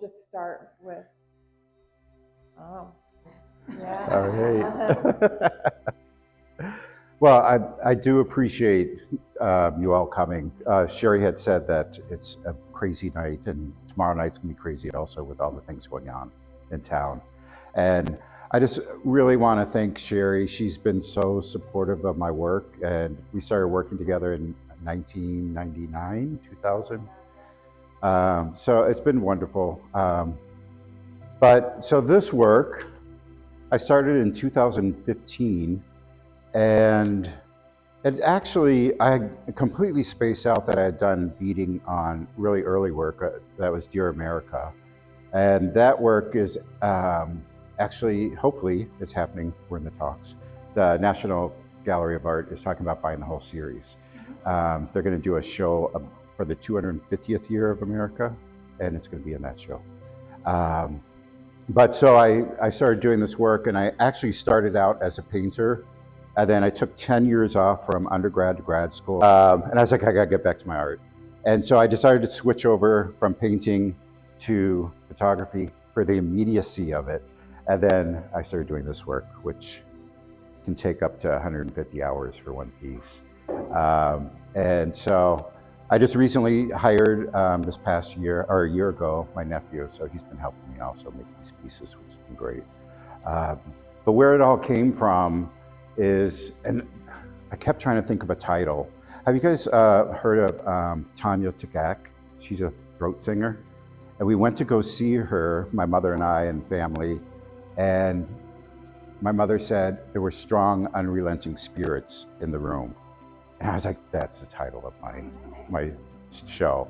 just start with, yeah. All right. Well, I do appreciate you all coming. Sherry had said that it's a crazy night, and tomorrow night's gonna be crazy also with all the things going on in town. And I just really want to thank Sherry. She's been so supportive of my work, and we started working together in 1999, 2000. So it's been wonderful. But so this work, I started in 2015, and it actually, I completely spaced out that I had done beading on really early work. That was Dear America. And that work is actually, hopefully, it's happening. We're in the talks. The National Gallery of Art is talking about buying the whole series. They're going to do a show for the 250th year of America, and it's going to be in that show. But so I started doing this work, and I actually started out as a painter, and then I took 10 years off from undergrad to grad school, and I was like, I gotta get back to my art. And so I decided to switch over from painting to photography for the immediacy of it. And then I started doing this work, which can take up to 150 hours for one piece. And so I just recently hired this past year, or a year ago, my nephew. So he's been helping me also make these pieces, which has been great. But where it all came from is, and I kept trying to think of a title. Have you guys heard of Tanya Tagak? She's a throat singer. And we went to go see her, my mother and I and family, and my mother said there were strong, unrelenting spirits in the room. And I was like, that's the title of my show.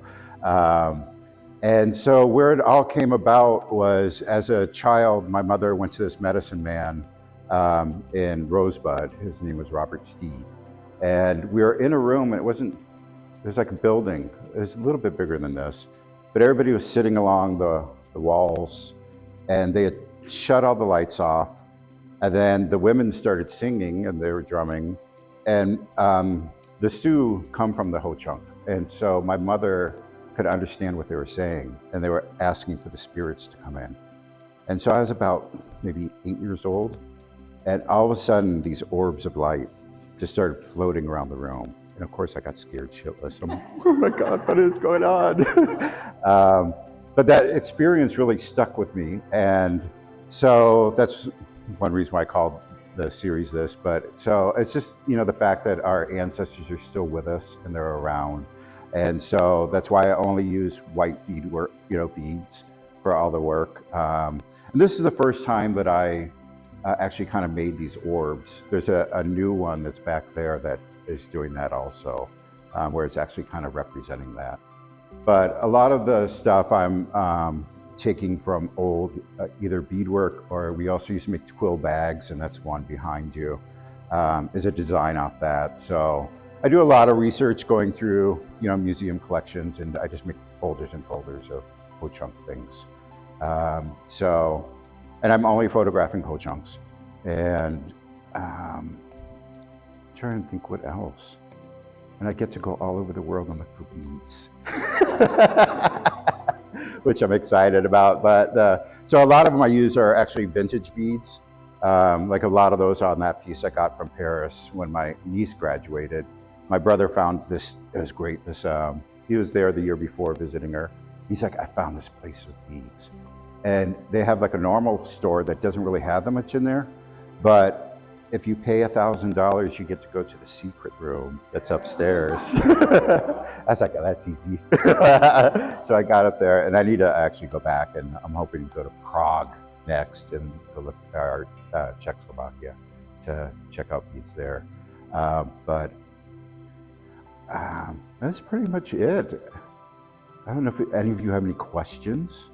And so where it all came about was, as a child, my mother went to this medicine man in Rosebud. His name was Robert Steed. And we were in a room, and it was like a building. It was a little bit bigger than this. But everybody was sitting along the walls, and they had shut all the lights off. And then the women started singing, and they were drumming. And the Sioux come from the Ho-Chunk. And so my mother could understand what they were saying, and they were asking for the spirits to come in. And so I was about maybe 8 years old, and all of a sudden these orbs of light just started floating around the room. And of course I got scared shitless. I'm like, oh my God, what is going on? But that experience really stuck with me. And so that's one reason why I called the series this. But so it's just, the fact that our ancestors are still with us and they're around. And so that's why I only use white beadwork, beads for all the work. And this is the first time that I actually kind of made these orbs. There's a new one that's back there that is doing that also, where it's actually kind of representing that. But a lot of the stuff I'm taking from old either beadwork, or we also used to make twill bags, and that's one behind you, is a design off that. So I do a lot of research going through, museum collections, and I just make folders and folders of Ho-Chunk things. And I'm only photographing Ho-Chunks. And I'm trying to think what else. And I get to go all over the world and look for beads, which I'm excited about. But so a lot of them I use are actually vintage beads. Like a lot of those on that piece I got from Paris when my niece graduated. My brother found this, it was great. He was there the year before visiting her. He's like, I found this place with beads. And they have like a normal store that doesn't really have that much in there. But if you pay $1,000, you get to go to the secret room that's upstairs. I was like, oh, that's easy. So I got up there, and I need to actually go back, and I'm hoping to go to Prague next and go look at Czechoslovakia to check out beads there. But that's pretty much it. I don't know if any of you have any questions.